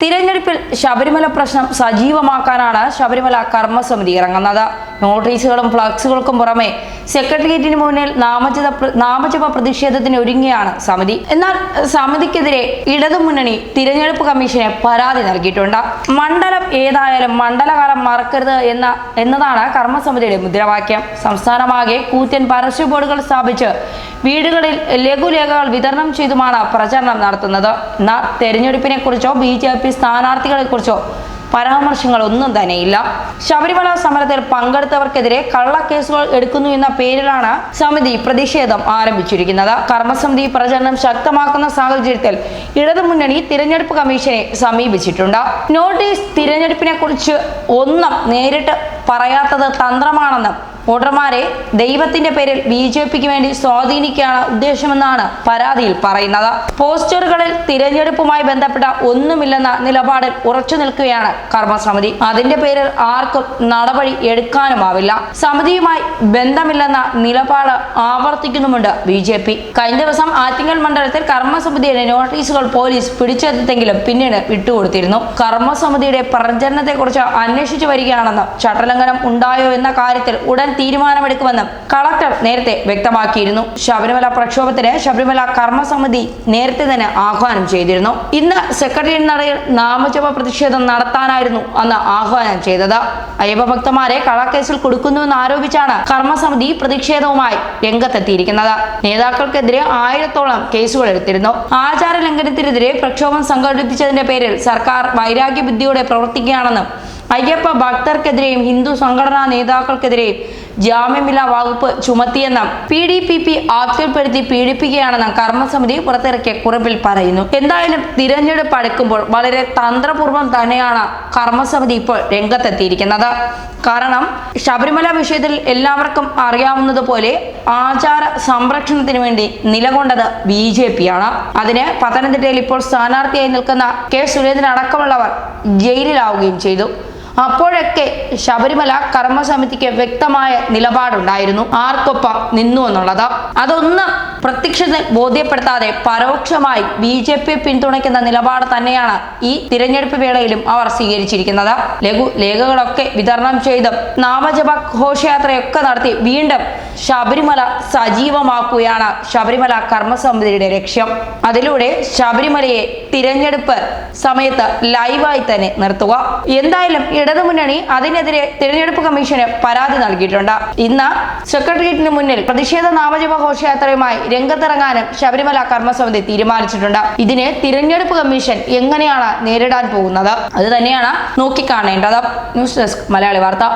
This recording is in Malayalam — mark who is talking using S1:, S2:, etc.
S1: തിരഞ്ഞെടുപ്പിൽ ശബരിമല പ്രശ്നം സജീവമാക്കാനാണ് ശബരിമല കർമ്മസമിതി ഇറങ്ങുന്നത്. നോട്ടീസുകളും ഫ്ലക്സുകൾക്കും പുറമെ സെക്രട്ടേറിയറ്റിന് മുന്നിൽ നാമജപ പ്രതിഷേധത്തിന് ഒരുങ്ങിയാണ് സമിതി. എന്നാൽ സമിതിക്കെതിരെ ഇടതുമുന്നണി തിരഞ്ഞെടുപ്പ് കമ്മീഷന് പരാതി നൽകിയിട്ടുണ്ട്. മണ്ഡലം ഏതായാലും മണ്ഡലകാലം മറക്കരുത് എന്നതാണ് കർമ്മസമിതിയുടെ മുദ്രാവാക്യം. സംസ്ഥാനമാകെ കൂറ്റൻ പരസ്യ ബോർഡുകൾ സ്ഥാപിച്ച് വീടുകളിൽ ലഘുലേഖകൾ വിതരണം ചെയ്തുമാണ് പ്രചരണം നടത്തുന്നത്. എന്നാൽ തെരഞ്ഞെടുപ്പിനെ കുറിച്ചോ BJP സ്ഥാനാർത്ഥികളെ കുറിച്ചോ പരാമർശങ്ങളൊന്നും തന്നെയില്ല. ശബരിമല സമരത്തിൽ പങ്കെടുത്തവർക്കെതിരെ കള്ളക്കേസുകൾ എടുക്കുന്നു എന്ന പേരിലാണ് സമിതി പ്രതിഷേധം ആരംഭിച്ചിരിക്കുന്നത്. കർമ്മസമിതി പ്രചരണം ശക്തമാക്കുന്ന സാഹചര്യത്തിൽ ഇടതുമുന്നണി തിരഞ്ഞെടുപ്പ് കമ്മീഷനെ സമീപിച്ചിട്ടുണ്ട്. നോട്ടീസ് തിരഞ്ഞെടുപ്പിനെ കുറിച്ച് ഒന്നും നേരിട്ട് പറയാത്തത് തന്ത്രമാണെന്നും വോട്ടർമാരെ ദൈവത്തിന്റെ പേരിൽ BJPക്ക് വേണ്ടി സ്വാധീനിക്കുകയാണ് ഉദ്ദേശമെന്നാണ് പരാതിയിൽ പറയുന്നത്. പോസ്റ്ററുകളിൽ തിരഞ്ഞെടുപ്പുമായി ബന്ധപ്പെട്ട ഒന്നുമില്ലെന്ന നിലപാടിൽ ഉറച്ചു നിൽക്കുകയാണ് കർമ്മസമിതി. അതിന്റെ പേരിൽ ആർക്കും നടപടി എടുക്കാനുമാവില്ല. സമിതിയുമായി ബന്ധമില്ലെന്ന നിലപാട് ആവർത്തിക്കുന്നുമുണ്ട് BJP. കഴിഞ്ഞ ദിവസം ആറ്റിങ്ങൽ മണ്ഡലത്തിൽ കർമ്മസമിതിയുടെ നോട്ടീസുകൾ പോലീസ് പിടിച്ചെടുത്തെങ്കിലും പിന്നീട് വിട്ടുകൊടുത്തിരുന്നു. കർമ്മസമിതിയുടെ പ്രചരണത്തെക്കുറിച്ച് അന്വേഷിച്ചു വരികയാണെന്നും ചട്ടലംഘനം ഉണ്ടായോ എന്ന കാര്യത്തിൽ ഉടൻ തീരുമാനമെടുക്കുമെന്നും കളക്ടർ നേരത്തെ വ്യക്തമാക്കിയിരുന്നു. ശബരിമല പ്രക്ഷോഭത്തിന് ശബരിമല കർമ്മസമിതി നേരത്തെ തന്നെ ആഹ്വാനം ചെയ്തിരുന്നു. ഇന്ന് സെക്രട്ടേറിയറ്റ് നടയിൽ നാമജപ പ്രതിഷേധം നടത്താനായിരുന്നു അന്ന് ആഹ്വാനം ചെയ്തത്. അയ്യപ്പഭക്തന്മാരെ കള്ളക്കേസിൽ കൊടുക്കുന്നുവെന്ന് ആരോപിച്ചാണ് കർമ്മസമിതി പ്രതിഷേധവുമായി രംഗത്തെത്തിയിരിക്കുന്നത്. നേതാക്കൾക്കെതിരെ 1000-ഓളം കേസുകൾ എടുത്തിരുന്നു. ആചാര ലംഘനത്തിനെതിരെ പ്രക്ഷോഭം സംഘടിപ്പിച്ചതിന്റെ പേരിൽ സർക്കാർ വൈരാഗ്യ ബുദ്ധിയോടെ പ്രവർത്തിക്കുകയാണെന്നും അയ്യപ്പ ഭക്തർക്കെതിരെയും ഹിന്ദു സംഘടനാ നേതാക്കൾക്കെതിരെയും ജാമ്യമില്ലാ വകുപ്പ് ചുമത്തിയെന്നും PDPP ആക്തിൽപ്പെടുത്തി പീഡിപ്പിക്കുകയാണെന്നും കർമ്മസമിതി പുറത്തിറക്കിയ കുറിപ്പിൽ പറയുന്നു. എന്തായാലും തിരഞ്ഞെടുപ്പ് അടുക്കുമ്പോൾ വളരെ തന്ത്രപൂർവ്വം തന്നെയാണ് കർമ്മസമിതി ഇപ്പോൾ രംഗത്തെത്തിയിരിക്കുന്നത്. കാരണം ശബരിമല വിഷയത്തിൽ എല്ലാവർക്കും അറിയാവുന്നതുപോലെ ആചാര സംരക്ഷണത്തിന് വേണ്ടി നിലകൊണ്ടത് BJP ആണ്. അതിന് പത്തനംതിട്ടയിൽ ഇപ്പോൾ സ്ഥാനാർത്ഥിയായി നിൽക്കുന്ന K. സുരേന്ദ്രൻ അടക്കമുള്ളവർ ജയിലിലാവുകയും ചെയ്തു. അപ്പോഴൊക്കെ ശബരിമല കർമ്മസമിതിക്ക് വ്യക്തമായ നിലപാടുണ്ടായിരുന്നു, ആർക്കൊപ്പം നിന്നു എന്നുള്ളത്. അതൊന്നും പ്രത്യക്ഷത്തിൽ ബോധ്യപ്പെടുത്താതെ പരോക്ഷമായി BJP പിന്തുണയ്ക്കുന്ന നിലപാട് തന്നെയാണ് ഈ തിരഞ്ഞെടുപ്പ് വേളയിലും അവർ സ്വീകരിച്ചിരിക്കുന്നത്. ലഘുലേഖകളൊക്കെ വിതരണം ചെയ്തും നാമജപ ഘോഷയാത്രയൊക്കെ നടത്തി വീണ്ടും ശബരിമല സജീവമാക്കുകയാണ് ശബരിമല കർമ്മസമിതിയുടെ ലക്ഷ്യം. അതിലൂടെ ശബരിമലയെ തിരഞ്ഞെടുപ്പ് സമയത്ത് ലൈവായി തന്നെ നിർത്തുക. എന്തായാലും ഇടതുമുന്നണി അതിനെതിരെ തിരഞ്ഞെടുപ്പ് കമ്മീഷന് പരാതി നൽകിയിട്ടുണ്ട്. ഇന്ന് സെക്രട്ടേറിയറ്റിന് മുന്നിൽ പ്രതിഷേധ നാമജപ ഘോഷയാത്രയുമായി രംഗത്തിറങ്ങാനും ശബരിമല കർമ്മസമിതി തീരുമാനിച്ചിട്ടുണ്ട്. ഇതിനെ തിരഞ്ഞെടുപ്പ് കമ്മീഷൻ എങ്ങനെയാണ് നേരിടാൻ പോകുന്നത് അത് തന്നെയാണ് നോക്കിക്കാണേണ്ടത്. ന്യൂസ് ഡെസ്ക് മലയാളി വാർത്ത.